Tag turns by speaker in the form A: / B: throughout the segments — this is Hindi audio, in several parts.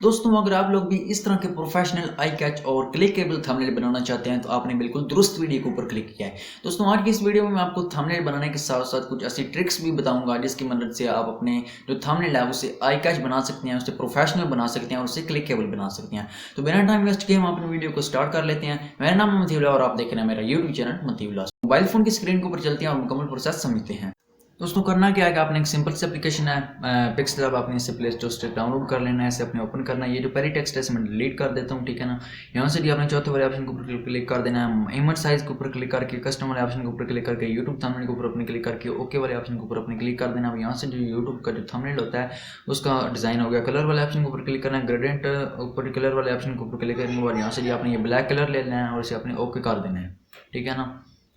A: दोस्तों अगर आप लोग भी इस तरह के प्रोफेशनल आई कैच और क्लिकेबल थंबनेल बनाना चाहते हैं तो आपने बिल्कुल दुरुस्त वीडियो के ऊपर क्लिक किया है। दोस्तों आज की इस वीडियो में मैं आपको थंबनेल बनाने के साथ साथ कुछ ऐसी ट्रिक्स भी बताऊंगा जिसकी मदद से आप अपने जो थंबनेल है उसे आई कैच बना सकते हैं, उसे प्रोफेशनल बना सकते हैं और उसे क्लिकेबल बना सकते हैं। तो बिना टाइम वेस्ट किए हम अपनी वीडियो को स्टार्ट कर लेते हैं। मेरा नाम है मतीउल्लाह और आप देख रहे हैं मेरा YouTube channel Matiullah. Mobile phone की स्क्रीन के ऊपर चलते हैं और मुकम्मल प्रोसेस समझते हैं। दोस्तों करना क्या है कि आपने एक सिंपल सी एप्लीकेशन है पिक्सल लैब, आपने इसे प्ले स्टोर से डाउनलोड कर लेना है, इसे अपने ओपन करना है। ये जो पहली टेक्स्ट है इसे मैं डिलीट कर देता हूँ, ठीक है ना। यहाँ से भी आपने चौथे वाले ऑप्शन के ऊपर क्लिक कर देना है, इमेज साइज के ऊपर क्लिक करके कस्टम वाले ऑप्शन के ऊपर क्लिक करके यूट्यूब थंबनेल के ऊपर अपने क्लिक करके ओके वाले ऑप्शन के ऊपर अपने क्लिक कर देना। यहाँ से जो यूट्यूब का जो थंबनेल होता है उसका डिजाइन हो गया। कलर वाले ऑप्शन के ऊपर क्लिक करना है, ग्रेडियंट ऊपर कलर वाले ऑप्शन के ऊपर क्लिक करने के बाद यहाँ से आपने ये ब्लैक कलर ले लेना है और इसे अपने ओके कर देना है, ठीक है ना।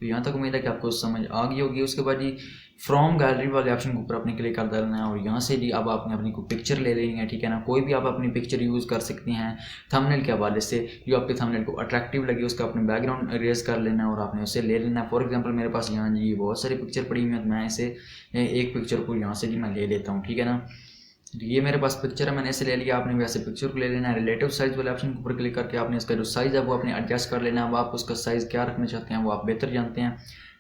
A: तो यहाँ तक उम्मीद है कि आपको समझ आ गई होगी। उसके बाद जी फ्रॉम गैलरी वाले ऑप्शन के ऊपर अपने क्लिक कर देना है और यहाँ से भी अब आपने अपनी कोई पिक्चर ले लेनी है, ठीक है ना। कोई भी आप अपनी पिक्चर यूज़ कर सकते हैं थंबनेल के हवाले से, जो आपके थंबनेल को अट्रैक्टिव लगे उसका अपने बैकग्राउंड इरेज कर लेना है और आपने उसे ले लेना है। फॉर एग्जांपल मेरे पास यहाँ जी बहुत सारी पिक्चर पड़ी हुई है, तो मैं इसे एक पिक्चर को यहाँ से भी मैं ले लेता हूँ, ठीक है ना। ये मेरे पास पिक्चर है, मैंने इसे ले लिया। आपने वैसे पिक्चर को ले लेना है। रिलेटिव साइज वाले ऑप्शन के ऊपर क्लिक करके आपने इसका जो साइज़ है वो अपने एडजस्ट कर लेना है। अब आप उसका साइज़ क्या रखना चाहते हैं वो आप बेहतर जानते हैं,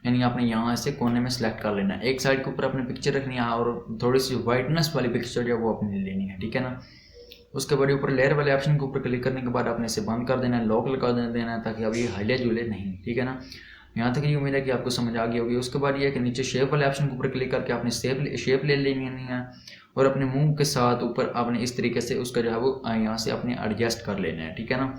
A: यानी आपने यहाँ से कोने में सेलेक्ट कर लेना है। एक साइड के ऊपर अपनी पिक्चर रखनी है और थोड़ी सी वाइटनेस वाली पिक्चर जो है वो अपने लेनी है, ठीक है ना। उसके बाद ऊपर लेयर वाले ऑप्शन के ऊपर क्लिक करने के बाद आपने इसे बंद कर देना है, लॉक लगा देना है ताकि अब ये हिले जुले नहीं, ठीक है ना। यहाँ तक ये उम्मीद है कि आपको समझ आ गई होगी। उसके बाद ये है कि नीचे शेप वाले ऑप्शन के ऊपर क्लिक करके आपने शेप ले लेनी है और अपने मुंह के साथ ऊपर आपने इस तरीके से उसका जो है वो यहाँ से अपने एडजस्ट कर लेना है, ठीक है ना।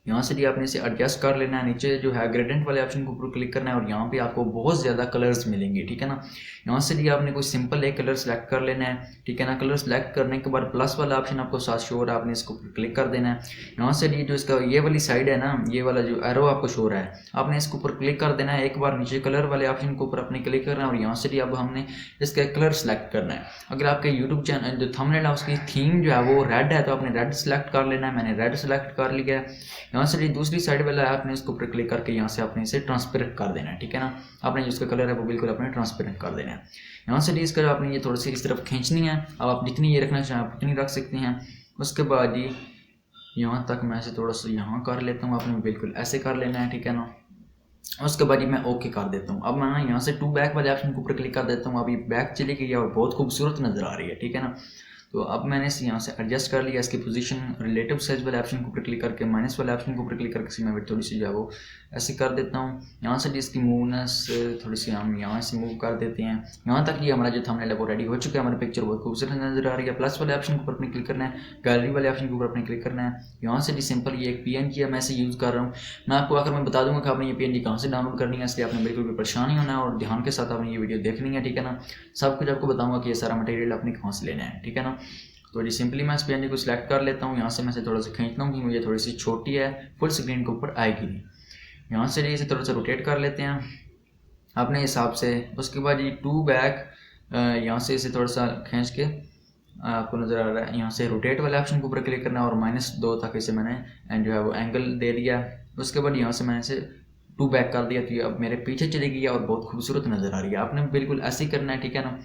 A: यहाँ से भी आपने इसे एडजस्ट कर लेना है। नीचे जो है ग्रेडियंट वाले ऑप्शन के ऊपर क्लिक करना है और यहाँ पे आपको बहुत ज़्यादा कलर्स मिलेंगे, ठीक है ना। यहाँ से भी आपने कोई सिंपल एक कलर सेलेक्ट कर लेना है, ठीक है ना। कलर सेलेक्ट करने के बाद प्लस वाला ऑप्शन आपको साथ शो हो रहा है, आपने इसको क्लिक कर देना है। यहाँ से भी जो इसका ये वाली साइड है ना, ये वाला जो एरो आपको शो हो रहा है, आपने इसके ऊपर क्लिक कर देना है। एक बार नीचे कलर वाले ऑप्शन के ऊपर अपने क्लिक करना है और यहाँ से भी अब हमने इसका कलर सेलेक्ट करना है। अगर आपके यूट्यूब चैनल जो थंबनेल है उसकी थीम जो है वो रेड है तो आपने रेड सेलेक्ट कर लेना है। मैंने रेड सेलेक्ट कर लिया है। यहाँ से दूसरी साइड वाला है, आपने इसको ऊपर क्लिक करके यहाँ से आपने इसे ट्रांसपेरेंट कर देना है, ठीक है ना। आपने जिसका कलर है वो बिल्कुल अपने ट्रांसपेरेंट कर देना है। यहाँ से इसका आपने ये थोड़ी सी इस तरफ खींचनी है। अब आप जितनी ये रखना चाहें आप उतनी रख सकते हैं। उसके बाद ये यहाँ तक मैं इसे थोड़ा सा यहाँ कर लेता हूँ, आपने बिल्कुल ऐसे कर लेना है, ठीक है ना। उसके बाद मैं ओके कर देता हूँ। अब मैं यहाँ से टू बैक वाले ऑप्शन के ऊपर क्लिक कर देता हूँ। अभी बैक चली गई है और बहुत खूबसूरत नज़र आ रही है, ठीक है ना। तो अब मैंने इसे यहाँ से एडजस्ट कर लिया। इसकी पोजीशन रिलेटिव साइज वाले ऑप्शन के ऊपर क्लिक करके माइनस वाले ऑप्शन के ऊपर क्लिक करके मैं थोड़ी सी जो है वो ऐसे कर देता हूँ। यहाँ से इसकी मूवनेस थोड़ी सी हम यहाँ से मूव कर देते हैं। यहाँ तक ये हमारा जो थंबनेल है वो रेडी हो चुका है। हमारी पिक्चर बहुत खूबसूरत नजर आ रही है। प्लस वाले ऑप्शन के ऊपर अपने क्लिक करना है, गैलरी वाले ऑप्शन के ऊपर अपने क्लिक करना है। यहाँ से सिंपल ये एक PNG है, मैं इसे यूज़ कर रहा हूँ। मैं आपको आकर मैं बता दूंगा कि आपने ये PNG कहाँ से डाउनलोड करनी है, इसलिए आपने बिल्कुल भी परेशान नहीं होना है और ध्यान के साथ आपने ये वीडियो देखनी है, ठीक है ना। सब कुछ आपको बताऊँगा कि ये सारा मटेरियल आपने कहाँ से लेना है, ठीक है ना। तो जी सिंपली मैं इस PNG को सिलेक्ट कर लेता हूँ। यहाँ से मैं इसे थोड़ा सा खींचता हूँ कि मुझे थोड़ी सी छोटी है, फुल स्क्रीन के ऊपर आएगी नहीं। यहाँ से इसे थोड़ा सा रोटेट कर लेते हैं अपने हिसाब से। उसके बाद ये टू बैक यहाँ से इसे थोड़ा सा खींच के आपको नज़र आ रहा है, यहाँ से रोटेट वाले ऑप्शन के ऊपर क्लिक करना है और -2 तक इसे मैंने जो है वो एंगल दे दिया। उसके बाद यहाँ से मैंने इसे टू बैक कर दिया तो ये अब मेरे पीछे चली गई है और बहुत खूबसूरत नज़र आ रही है। आपने बिल्कुल ऐसे ही करना है, ठीक है ना।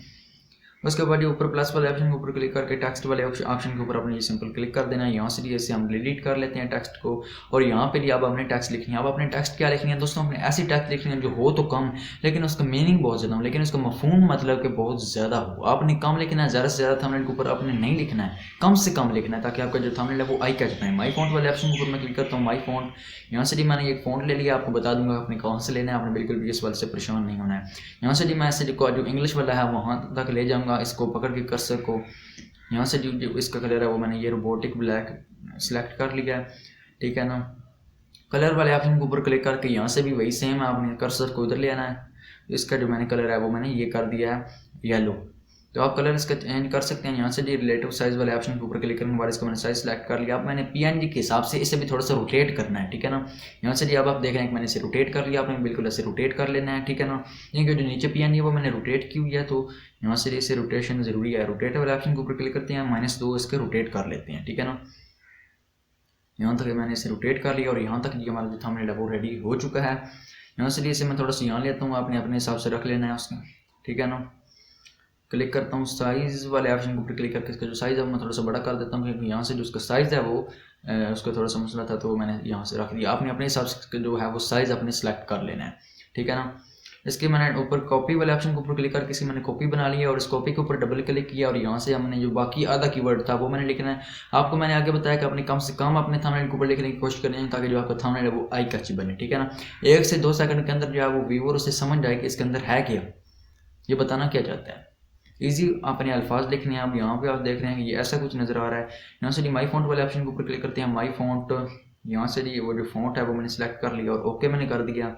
A: उसके बाद ये ऊपर प्लस वाले ऑप्शन के ऊपर क्लिक करके टेक्स्ट वाले ऑप्शन के ऊपर अपने ये सिंपल क्लिक कर देना है। यहाँ से इसे हम डिलीट कर लेते हैं टेक्स्ट को और यहाँ पे भी अब हमने टेक्स्ट लिखनी है। अब अपने टेक्स्ट क्या लिखनी है दोस्तों, अपने ऐसी टेक्स्ट लिखनी है जो हो तो कम लेकिन उसका मीनिंग बहुत ज़्यादा हो, लेकिन उसका मफहूम मतलब कि बहुत ज़्यादा हो। आपने कम लिखना है, ज़्यादा से ज़्यादा थंबनेल के ऊपर आपने नहीं लिखना है, कम से कम लिखना है ताकि आपका जो थंबनेल है वो आई कैच पाए। माई फॉन्ट वाले ऑप्शन के ऊपर मैं क्लिक करता हूँ, माई फॉन्ट। यहाँ से मैंने एक फ़ॉन्ट ले लिया, आपको बता दूंगा आपने कौन से लेना है। आपने बिल्कुल भी इस वाले से परेशान नहीं होना है। यहाँ से मैं ऐसे जो इंग्लिश वाला है वहाँ तक ले जाऊँगा, इसको पकड़ के कर्सर को। यहाँ से जो इसका कलर है वो मैंने ये रोबोटिक ब्लैक सेलेक्ट कर लिया है, ठीक है ना। कलर वाले ऑप्शन के ऊपर क्लिक करके यहाँ से भी वही सेम है, आपने कर्सर को उधर ले आना है। इसका जो मैंने कलर है वो मैंने ये कर दिया है येलो। तो आप कलर इसका चेंज कर सकते हैं। यहाँ से रिलेटिव साइज वाले ऑप्शन के ऊपर क्लिक करने के बाद इसका मैंने साइज सेलेक्ट कर लिया। अब मैंने PNG के हिसाब से इसे भी थोड़ा सा रोटेट करना है, ठीक है ना। यहाँ से अब आप देख रहे हैं कि मैंने इसे रोटेट कर लिया, आपने बिल्कुल ऐसे रोटेट कर लेना है, ठीक है ना। क्योंकि जो नीचे PNG वो मैंने रोटेट की हुई है तो यहाँ से इसे रोटेशन जरूरी है। रोटेट वाले ऑप्शन के ऊपर क्लिक करते हैं, -2 इसके रोटेट कर लेते हैं, ठीक है ना। यहाँ तक मैंने इसे रोटेट कर लिया और यहाँ तक ये हमारा जो थंबनेल है वो रेडी हो चुका है। यहाँ से इसे मैं थोड़ा सा यहाँ लेता हूँ, आपने अपने हिसाब से रख लेना है उसका, ठीक है ना। क्लिक करता हूँ साइज़ वाले ऑप्शन के ऊपर क्लिक करके इसका जो साइज़ है मैं थोड़ा सा बड़ा कर देता हूँ, क्योंकि यहाँ से जो उसका साइज़ है वो उसका थोड़ा सा मसला था, तो मैंने यहाँ से रख दिया। आपने अपने हिसाब से जो है वो साइज़ अपने सेलेक्ट कर लेना है, ठीक है ना। इसके मैंने ऊपर कॉपी वाले ऑप्शन के ऊपर क्लिक करके इसकी मैंने कॉपी बना ली है और इस कॉपी के ऊपर डबल क्लिक किया और यहाँ से हमने जो बाकी आधा कीवर्ड था वो मैंने लिखना है। आपको मैंने आगे बताया कि अपने कम से कम अपने थंबनेल के ऊपर लिखने की कोशिश करनी है ताकि जो आपका थंबनेल है वो आई कैची बने, ठीक है ना। 1 से 2 सेकंड के अंदर जो है वो व्यूअर उसे समझ जाए कि इसके अंदर है क्या, ये बताना क्या चाहता है। ईजी अपने अल्फाज लिखने हैं। अब यहाँ पे आप देख रहे हैं कि ये ऐसा कुछ नज़र आ रहा है। यहाँ से जी माई फॉन्ट वाले ऑप्शन के ऊपर क्लिक करते हैं, माई फॉन्ट, यहाँ से जी वो जो फॉन्ट है वो मैंने सेलेक्ट कर लिया और ओके मैंने कर दिया।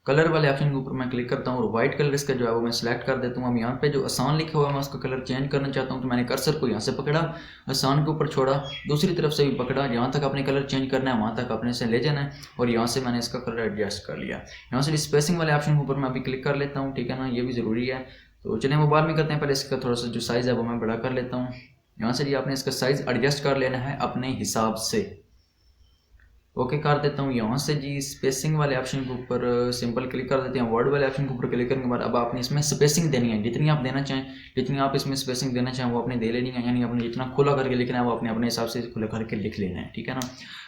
A: कलर वाले ऑप्शन के ऊपर मैं क्लिक करता हूँ और वाइट कलर इसका जो है वो मैं सिलेक्ट कर देता हूँ। अब यहाँ पे जो आसान लिखा हुआ है मैं उसका कलर चेंज करना चाहता हूँ, तो मैंने कर्सर को यहाँ से पकड़ा, आसान के ऊपर छोड़ा, दूसरी तरफ से भी पकड़ा, जहाँ तक अपने कलर चेंज करना है वहाँ तक अपने से ले जाना है और यहाँ से मैंने इसका कलर एडजस्ट कर लिया। यहाँ से स्पेसिंग वाले ऑप्शन के ऊपर मैं अभी क्लिक कर लेता हूँ, ठीक है ना, ये भी ज़रूरी है। तो चलिए मोबाइल में करते हैं, पहले इसका थोड़ा सा जो साइज़ है वो मैं बड़ा कर लेता हूँ। यहाँ से जी आपने इसका साइज़ एडजस्ट कर लेना है अपने हिसाब से, ओके कर देता हूँ। यहाँ से जी स्पेसिंग वाले ऑप्शन के ऊपर सिंपल क्लिक कर देते हैं। वर्ड वाले ऑप्शन के ऊपर क्लिक करने के बाद अब आपने इसमें स्पेसिंग देनी है, जितनी आप देना चाहें, जितनी आप इसमें स्पेसिंग देना चाहें वो आपने दे लेनी है, यानी आपने जितना खुला करके लिखना है वो अपने अपने हिसाब से खुला करके लिख लेना है, ठीक है ना।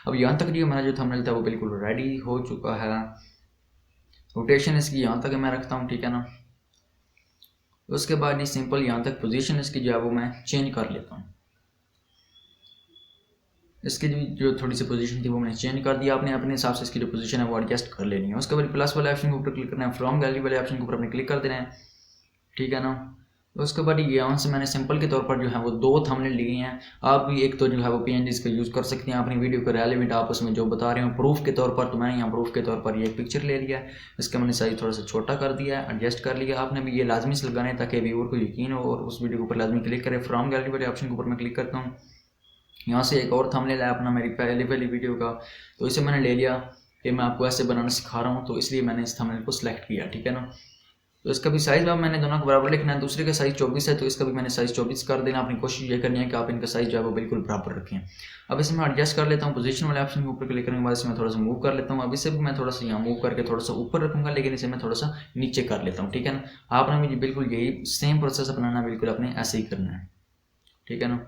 A: अब यहाँ तक जी हमारा जो थंबनेल था वो बिल्कुल रेडी हो चुका है। रोटेशन इसकी यहाँ तक मैं रखता हूँ, ठीक है ना। उसके बाद ये सिंपल यहाँ तक पोजीशन इसकी जो है वो मैं चेंज कर लेता हूँ। इसकी जो थोड़ी सी पोजीशन थी वो मैंने चेंज कर दिया। आपने अपने हिसाब से इसकी जो पोजीशन है वो एडजस्ट कर लेनी है। उसके बाद प्लस वाले ऑप्शन के ऊपर क्लिक करना है, फ्रॉम गैलरी वाले ऑप्शन के ऊपर अपने क्लिक कर देना है, ठीक है ना। उसके बाद यहाँ से मैंने सिंपल के तौर पर जो है वो 2 थंबनेल लिए हैं। आप भी एक तो जो है वो PNG का यूज़ कर सकते हैं अपनी वीडियो को रेलेवेंट आप उसमें जो बता रहे हो प्रूफ के तौर पर। तो मैंने यहाँ प्रूफ के तौर पर ये एक पिक्चर ले लिया है, इसका मैंने साइज थोड़ा सा छोटा कर दिया है, एडजस्ट कर लिया। आपने भी ये लाजमी से लगाना है ताकि व्यूअर को यकीन हो और उस वीडियो के ऊपर लाजमी क्लिक करें। फ्रॉम गैलरी वाले ऑप्शन के ऊपर मैं क्लिक करता हूँ। यहाँ से एक और थंबनेल है अपना मेरी पहली वीडियो का, तो इसे मैंने ले लिया कि मैं आपको ऐसे बनाना सिखा रहा हूँ, तो इसलिए मैंने इस थंबनेल को सिलेक्ट किया, ठीक है ना। तो इसका भी साइज़ मैंने दोनों को बराबर लिखना है। दूसरे का साइज़ 24 है तो इसका भी मैंने साइज़ 24 कर देना। अपनी कोशिश ये करनी है कि आप इनका साइज़ जो है वो बिल्कुल बराबर रखें। अब इसे मैं एडजस्ट कर लेता हूँ। पोजीशन वाले ऑप्शन के ऊपर क्लिक करने के बाद इसे मैं थोड़ा सा मूव कर लेता हूँ। अब इसे भी मैं थोड़ा सा यहाँ मूव करके थोड़ा सा ऊपर रखूँगा, लेकिन इसे मैं थोड़ा सा नीचे कर लेता हूँ, ठीक है ना। आपने भी बिल्कुल यही सेम प्रोसेस अपनाना, बिल्कुल अपने ऐसे ही करना है, ठीक है ना।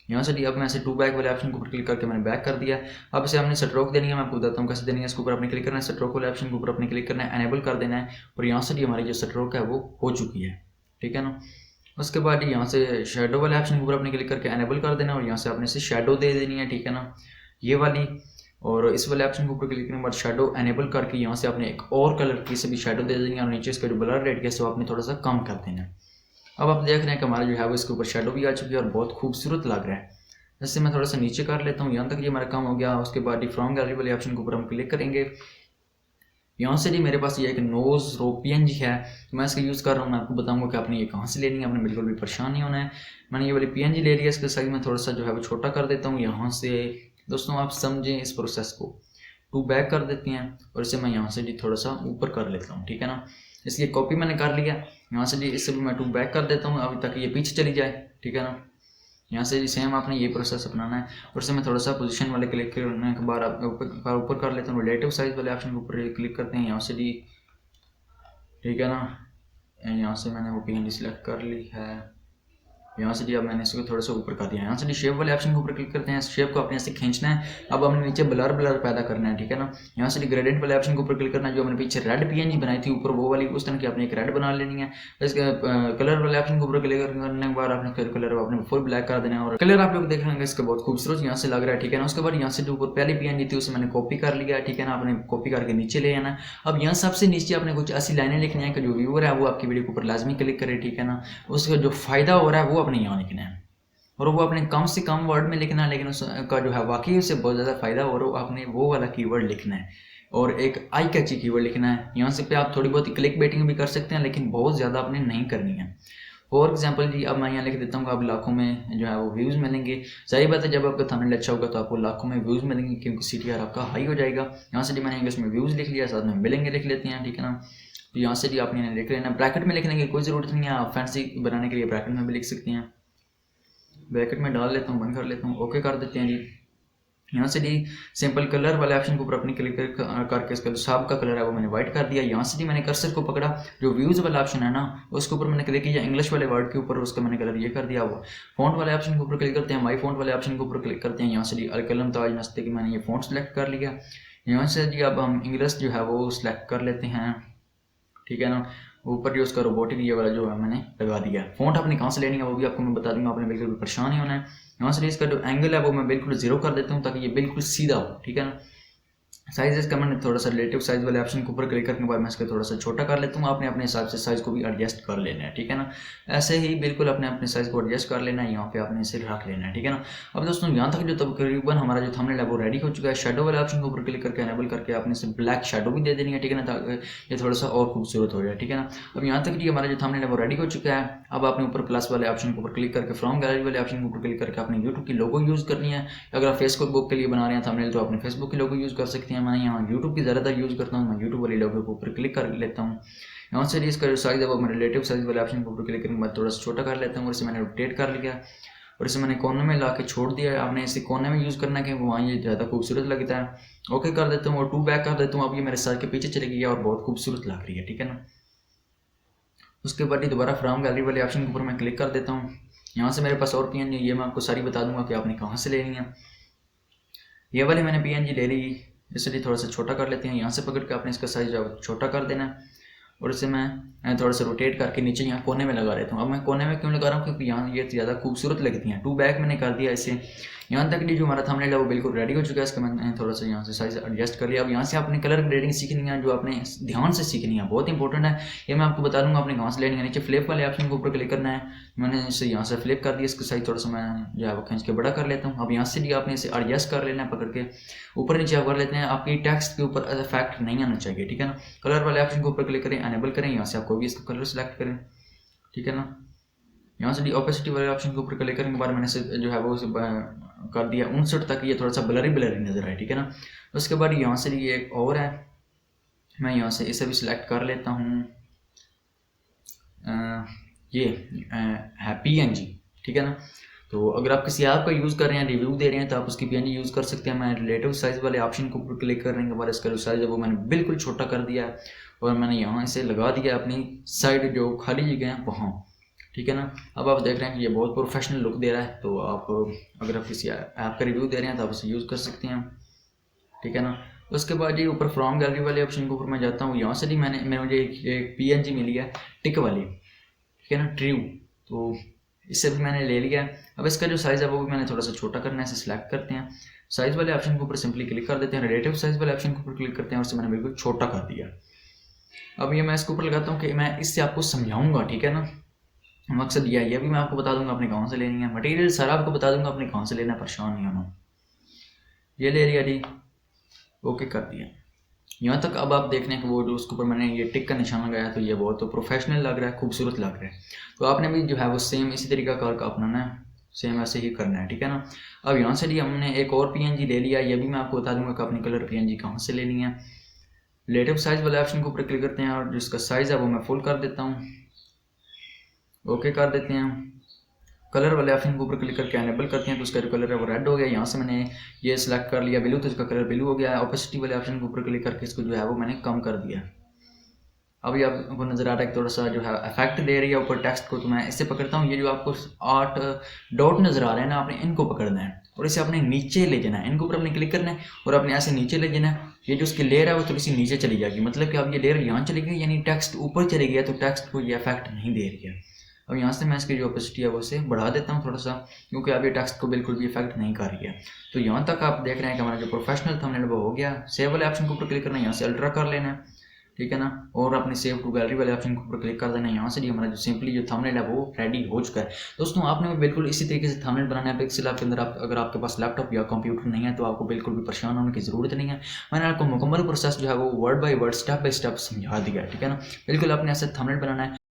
A: यहाँ से अब मैं ऐसे 2 बैक वाले ऑप्शन के ऊपर क्लिक करके मैंने बैक कर दिया। अब इसे हमने स्ट्रोक देनी है, मैं आपको बताता हूँ कैसे देनी है। इसके ऊपर अपने क्लिक करना है, स्ट्रोक वाले ऑप्शन के ऊपर अपने क्लिक करना है, एनेबल कर देना है और यहाँ से हमारी जो स्ट्रोक है वो हो चुकी है, ठीक है ना। उसके बाद यहाँ से शेडो वाले ऑप्शन के ऊपर अपने क्लिक करके एनेबल कर देना और यहाँ से आपने इसे शेडो दे देनी है, ठीक है ना, ये वाली। और इस वाले ऑप्शन के ऊपर क्लिक करने के बाद शेडो एनेबल करके यहाँ से आपने एक और कलर की से भी शेडो दे देनी है और नीचे इसका जो ब्लर रेडियस है वो आपने थोड़ा सा कम कर देना है। अब आप देख रहे हैं कि हमारा जो है वो इसके ऊपर शेडो भी आ चुकी है और बहुत खूबसूरत लग रहा है। जैसे मैं थोड़ा सा नीचे कर लेता हूँ, यहाँ तक ये हमारा काम हो गया। उसके बाद फ्रॉम गैलरी वाले ऑप्शन के ऊपर हम क्लिक करेंगे। यहाँ से जी मेरे पास ये एक नोज़ रो PNG है, तो मैं इसका यूज़ कर रहा हूँ। मैं आपको बताऊंगा कि आपने ये कहाँ से लेनी है, आपने बिल्कुल भी परेशान नहीं होना है। मैंने ये वाली PNG ले लिया, इसका साइज मैं थोड़ा सा जो है वो छोटा कर देता हूँ। यहाँ से दोस्तों आप समझें इस प्रोसेस को, 2 बैक कर देते हैं और इसे मैं यहाँ से जी थोड़ा सा ऊपर कर लेता हूँ, ठीक है ना। इसलिए कॉपी मैंने कर लिया। यहाँ से जी इससे भी मैं 2 बैक कर देता हूँ अभी तक ये पीछे चली जाए, ठीक है ना। यहाँ से जी सेम आपने ये प्रोसेस अपनाना है और इसे मैं थोड़ा सा पोजीशन वाले क्लिक करने के बाद ऊपर कर लेता हूँ। रिलेटिव साइज वाले ऑप्शन के ऊपर क्लिक करते हैं यहाँ से जी, ठीक है ना। यहाँ से मैंने वो PNG सिलेक्ट कर ली है। यहाँ से जी अब मैंने इसको थोड़ा सा ऊपर कर दिया। यहाँ से जी शेप वाले ऑप्शन के ऊपर क्लिक करते हैं, शेप को अपने ऐसे खींचना है। अब हमने नीचे ब्लर पैदा करना है, ठीक है ना। यहाँ से जी ग्रेडियंट वाले ऑप्शन के ऊपर क्लिक करना है, जो हमने पीछे रेड PNG बनाई थी ऊपर वो वाली, उस तरह की आपने एक रेड बना लेनी है। इसके कलर वाले ऑप्शन के ऊपर क्लिक करने के बाद आपने कलर अपने फुल ब्लैक कर देना है और कलर आप लोग देख लेंगे इसका बहुत खूबसूरत यहाँ से लग रहा है, ठीक है ना। उसके बाद यहाँ से जो ऊपर पहली PNG थी उसे मैंने कॉपी कर लिया, ठीक है ना। आपने कॉपी करके नीचे ले आना। अब यहाँ सबसे नीचे आपने कुछ ऐसी लाइनें लिखनी है कि जो व्यूअर है वो आपकी वीडियो के ऊपर लाजमी क्लिक करे, ठीक है ना। उसका जो फायदा हो रहा है वो अपने यहाँ लिखना है और वो अपने कम से कम वर्ड में लिखना है, लेकिन उसका जो है वाकई उससे बहुत ज़्यादा फायदा हो रहा है, आपने वो वाला कीवर्ड लिखना है और एक आई कैची कीवर्ड लिखना है। यहाँ से पे आप थोड़ी बहुत क्लिक बेटिंग भी कर सकते हैं, लेकिन बहुत ज़्यादा आपने नहीं करनी है। फॉर एग्जाम्पल जी अब मैं यहाँ लिख देता हूँ कि आप लाखों में जो है वो व्यूज़ मिलेंगे। सही बात है, जब आपका थंबनेल अच्छा होगा तो आपको लाखों में व्यूज़ मिलेंगे क्योंकि CTR आपका हाई हो जाएगा। यहाँ से जी मैंने इंग्लिश में व्यूज़ लिख लिया, साथ में मिलेंगे लिख लेते हैं, ठीक है ना। तो यहाँ से जी आपने लिख लेना। ब्रैकेट में लिखने की कोई ज़रूरत नहीं है, आप फैंसी बनाने के लिए ब्रैकेट में भी लिख सकते हैं। ब्रैकेट में डाल लेता हूँ, बंद कर लेता हूँ, ओके कर देते हैं जी। यहाँ से जी सिंपल कलर वाले ऑप्शन के ऊपर अपनी क्लिक करके इसका जो साहब का कलर है वो मैंने व्हाइट कर दिया। यहाँ से जी मैंने कर्सर को पकड़ा, जो व्यूज़ वाला ऑप्शन है ना उसके ऊपर मैंने क्लिक किया, इंग्लिश वाले वर्ड के ऊपर उसका मैंने कलर ये कर दिया हुआ। फॉन्ट वाले ऑप्शन के ऊपर क्लिक करते हैं, माई फॉन्ट वाले ऑप्शन के ऊपर क्लिक करते हैं। यहाँ से जी अलकलम ताज नस्ते की मैंने ये फॉन्ट सेलेक्ट कर लिया। यहाँ से जी अब हम इंग्लिश जो है वो सिलेक्ट कर लेते हैं, ठीक है ना। ऊपर जो उसका रोबोटिक ये वाला जो है मैंने लगा दिया। फ़ॉन्ट आपने कहाँ से लेनी है वो भी आपको मैं बता दूंगा, आपने बिल्कुल भी परेशान नहीं होना है। यहाँ से इसका जो एंगल है वो मैं बिल्कुल जीरो कर देता हूँ ताकि ये बिल्कुल सीधा हो, ठीक है ना। साइज इसका मैंने थोड़ा सा रिलेटिव साइज वाले ऑप्शन के ऊपर क्लिक करने के बाद मैं इसका थोड़ा सा छोटा कर लेता हूँ। आपने अपने हिसाब से साइज को भी एडजस्ट कर लेना है, ठीक है ना। ऐसे ही बिल्कुल अपने अपने साइज को एडजस्ट कर लेना है, यहाँ पे आपने इसे रख लेना है, ठीक है ना। अब दोस्तों यहाँ तक जो तकरीबन हमारा जो थंबनेल है वो रेडी हो चुका है। शेडो वाले ऑप्शन के ऊपर क्लिक करके एनेबल करके आपने इसे ब्लैक शेडो भी दे देनी है, ठीक है ना, ताकि ये थोड़ा सा और खूबसूरत हो जाए, ठीक है ना। अब यहाँ तक जी हमारा जो थंबनेल है वो रेडी हो चुका है। अब आपने ऊपर प्लस वाले ऑप्शन के ऊपर क्लिक करके फ्रॉम गैलरी वाले ऑप्शन के ऊपर क्लिक करके अपने यूट्यूब की लोगो यूज़ करनी है। अगर आप फेसबुक के लिए बना रहे हैं थंबनेल तो अपने फेसबुक की लोगो यूज़ कर सकते हैं। मैं यहाँ यूट्यूब की ज़्यादातर यूज़ करता हूँ, मैं यूट्यूब वाली लोगो के ऊपर क्लिक कर लेता हूँ। यहाँ से इसका जो साइज़ है वो मैं रिलेटिव साइज़ वाले ऑप्शन के ऊपर क्लिक करने के बाद थोड़ा सा छोटा कर लेता हूँ और इसे मैंने रोटेट कर लिया और इसे मैंने कोने में ला के छोड़ दिया। आपने इसे कोने में यूज़ करना है कि वहाँ ये ज़्यादा खूबसूरत लगता है। ओके कर देता हूँ और 2 बैक कर देता हूँ। अब ये मेरे सर के पीछे चली गई है और बहुत खूबसूरत लग रही है, ठीक है ना। उसके बाद ही दोबारा फ्रॉम गैलरी वाले ऑप्शन के ऊपर मैं क्लिक कर देता हूँ। यहाँ से मेरे पास और PNG ये मैं आपको सारी बता दूंगा कि आपने कहाँ से लेनी है। ये वाली मैंने PNG ले ली, इसलिए थोड़ा सा छोटा कर लेते हैं। यहाँ से पकड़ के आपने इसका साइज छोटा कर देना है और इसे मैं थोड़ा सा रोटेट करके नीचे यहाँ कोने में लगा देता हूँ। अब मैं कोने में क्यों लगा रहा हूँ, क्योंकि यहाँ ये ज़्यादा खूबसूरत लगती हैं। 2 बैक मैंने कर दिया इसे। यहाँ तक जो हमारा थंबनेल है वो बिल्कुल रेडी हो चुका है। इसका मैंने थोड़ा सा यहाँ से साइज एडजस्ट कर लिया। अब यहाँ से आपने कलर ग्रेडिंग सीखनी है, जो आपने ध्यान से सीखनी है, बहुत इंपॉर्टेंट है। ये मैं आपको बता दूंगा आपने कहाँ से लेनी है। नीचे फ्लिप वाले ऑप्शन के ऊपर क्लिक करना है, मैंने इसे यहाँ से फ्लिप कर दिया। इसका साइज थोड़ा सा मैं जो है वो खींच के बड़ा कर लेता हूँ। अब यहाँ से भी आपने इसे एडजस्ट कर लेना है, पकड़ के ऊपर नीचे आप कर लेते हैं। आपकी टेक्स्ट के ऊपर इफेक्ट नहीं आना चाहिए, ठीक है ना। कलर वाले ऑप्शन के ऊपर क्लिक करें, एनेबल करें, यहाँ से आपको भी इसका कलर सेलेक्ट करें, ठीक है ना। यहाँ से ओपेसिटी वाले ऑप्शन के ऊपर क्लिक करने के बाद मैंने इसे जो है वो कर दिया 59 तक, ये थोड़ा सा ब्लरी ब्लरी नजर आए, ठीक है ना। उसके बाद यहाँ से ये एक और है, मैं यहाँ से इसे भी सिलेक्ट कर लेता हूँ। ये है PNG, ठीक है ना। तो अगर आप किसी ऐप का यूज़ कर रहे हैं, रिव्यू दे रहे हैं, तो आप उसकी PNG यूज़ कर सकते हैं। मैं रिलेटिव साइज़ वाले ऑप्शन के ऊपर क्लिक करने के बाद इसका जो साइज़ है वो मैंने बिल्कुल छोटा कर दिया है और मैंने यहाँ इसे लगा दिया अपनी साइड जो खाली जगह है वहाँ, ठीक है ना। अब आप देख रहे हैं कि ये बहुत प्रोफेशनल लुक दे रहा है। तो आप अगर आप किसी ऐप का रिव्यू दे रहे हैं तो आप इसे यूज़ कर सकते हैं, ठीक है ना। उसके बाद ये ऊपर फ्रॉम गैलरी वाले ऑप्शन के ऊपर मैं जाता हूँ। यहाँ से भी मुझे एक PNG मिली है टिक वाली, ठीक है ना, ट्रू। तो इससे भी मैंने ले लिया है। अब इसका जो साइज़ है वो भी मैंने थोड़ा सा छोटा करना है, इसे सिलेक्ट करते हैं, साइज़ वाले ऑप्शन के ऊपर सिंपली क्लिक कर देते हैं, रिलेटिव साइज़ वाले ऑप्शन के ऊपर क्लिक करते हैं और इसे मैंने बिल्कुल छोटा कर दिया। अब ये मैं इसके ऊपर लगाता हूँ कि मैं इससे आपको समझाऊंगा, ठीक है ना। मकसद यह है, ये भी मैं आपको बता दूंगा अपने कहाँ से लेनी है। मटेरियल सारा आपको बता दूंगा अपने कहाँ से लेना है, परेशान नहीं होना। ये ले लिया जी, ओके कर दिया। यहाँ तक अब आप देख रहे हैं कि वो जो उसके ऊपर मैंने ये टिक का निशान लगाया, तो ये बहुत तो प्रोफेशनल लग रहा है, खूबसूरत लग रहा है। तो आपने भी जो है वो सेम इसी तरीका का अपनाना है, सेम ऐसे ही करना है, ठीक है ना। अब यहाँ से जी हमने एक और PNG ले लिया, ये भी मैं आपको बता दूंगा कि अपनी कलर PNG कहाँ से लेनी है। रिलेटिव साइज वाले ऑप्शन के ऊपर क्लिक करते हैं और जिसका साइज़ है वो मैं फुल कर देता हूँ, ओके कर देते हैं। कलर वाले ऑप्शन के ऊपर क्लिक करके एनेबल करते हैं तो उसका जो कलर है वो रेड हो गया। यहाँ से मैंने ये सिलेक्ट कर लिया ब्लू, तो इसका कलर ब्लू हो गया। ओपेसिटी वाले ऑप्शन के ऊपर क्लिक करके इसको जो है वो मैंने कम कर दिया। अभी आपको नज़र आ रहा है कि थोड़ा सा जो है इफेक्ट दे रही है ऊपर टेक्स्ट को, तो मैं इससे पकड़ता हूँ। ये जो आपको 8 डॉट नज़र आ रहे हैं ना, आपने इनको पकड़ना है और इसे अपने नीचे ले जाना है। इनके ऊपर अपने क्लिक करना है और अपने ऐसे नीचे ले जाना है। ये जो उसकी लेयर है वो थोड़ी सी नीचे चली जाएगी, मतलब कि अब ये लेयर यहाँ चली गई, यानी टेक्स्ट ऊपर चली गया, तो टेक्स्ट को ये इफेक्ट नहीं दे रही है। अब यहाँ से मैं इसकी जो ओपेसिटी है वो से बढ़ा देता हूँ थोड़ा सा, क्योंकि अब ये टेक्स्ट को बिल्कुल भी इफेक्ट नहीं कर रही है। तो यहाँ तक आप देख रहे हैं कि हमारा जो प्रोफेशनल थंबनेल वो हो गया। सेव वाले ऑप्शन के ऊपर क्लिक करना है, यहाँ से अल्ट्रा कर लेना है, ठीक है ना, और अपने सेव टू गैलरी वाले ऑप्शन के ऊपर क्लिक कर देना है। यहाँ से भी हमारा जो सिंपली जो थंबनेल है वो रेडी हो चुका है। दोस्तों आपने बिल्कुल इसी तरीके से थंबनेल बनाना है पिक्सेल ऐप के अंदर। अगर आपके पास लैपटॉप या कंप्यूटर नहीं है तो आपको बिल्कुल भी परेशान होने की ज़रूरत नहीं है। मैंने आपको मुकम्मल प्रोसेस जो है वो word by word, step by step समझा दिया है, ठीक है ना। बिल्कुल आपने ऐसे थंबनेल बनाना है।